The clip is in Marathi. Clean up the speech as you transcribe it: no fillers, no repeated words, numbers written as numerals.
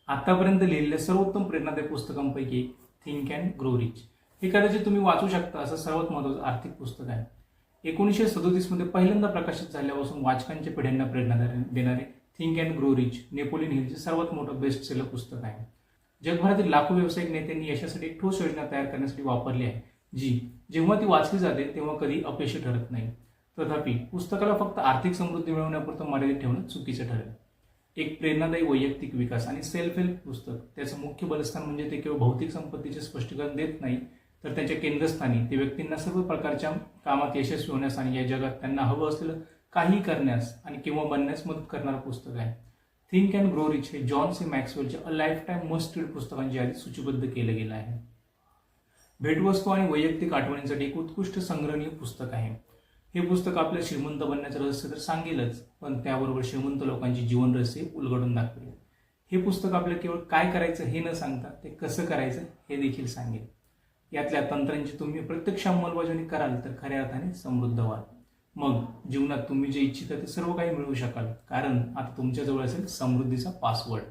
आतापर्यंत लिहिलेल्या सर्वोत्तम प्रेरणादायी पुस्तकांपैकी थिंक अँड ग्रो रिच हे कदाचित तुम्ही वाचू शकता असं सर्वात महत्त्वाचं आर्थिक पुस्तक आहे. 1937 मध्ये पहिल्यांदा प्रकाशित झाल्यापासून वाचकांच्या पिढ्यांना प्रेरणा देणारे Think and Grow Rich Napoleon हिलचे सर्वात मोठं बेस्ट सेलर पुस्तक आहे. जगभरातील लाखो व्यावसायिक नेत्यांनी यशासाठी एक ठोस योजना तयार करण्यासाठी वापरली आहे, जी जेव्हा ती वाचली जाते तेव्हा कधी अपयशी ठरत नाही. तथापि पुस्तकाला फक्त आर्थिक समृद्धी मिळवण्यापुरतं मर्यादित ठेवणं चुकीचं ठरेल. एक प्रेरणादायी वैयक्तिक विकास आणि सेल्फ हेल्प पुस्तक त्याचं मुख्य बलस्थान म्हणजे ते केवळ भौतिक संपत्तीचे स्पष्टीकरण देत नाही, तर त्यांच्या केंद्रस्थानी ते व्यक्तींना सर्व प्रकारच्या कामात यशस्वी होण्यास आणि या जगात त्यांना हवं असलेलं काही करण्यास आणि किंवा बनण्यास मदत करणारं पुस्तक आहे. थिंक अँड ग्रो रिच हे जॉन सी मॅक्सवेलच्या a life time must read पुस्तकांची यादी सूचीबद्ध केलं गेलं आहे. भेटवस्तू आणि वैयक्तिक आठवणींसाठी एक उत्कृष्ट संग्रहणीय पुस्तक आहे. हे पुस्तक आपल्या श्रीमंत बनण्याचं रहस्य तर सांगेलच, पण त्याबरोबर श्रीमंत लोकांची जीवन रहस्य उलगडून दाखवेल. हे पुस्तक आपल्याला केवळ काय करायचं हे न सांगता ते कसं करायचं हे देखील सांगेल. यातल्या तंत्रांची तुम्ही प्रत्यक्ष अंमलबजावणी कराल तर खऱ्या अर्थाने समृद्ध व्हाल. मग जीवनात तुम्ही जे इच्छिता ते सर्व काही मिळवू शकाल, कारण आता तुमच्याजवळ असेल समृद्धीचा पासवर्ड.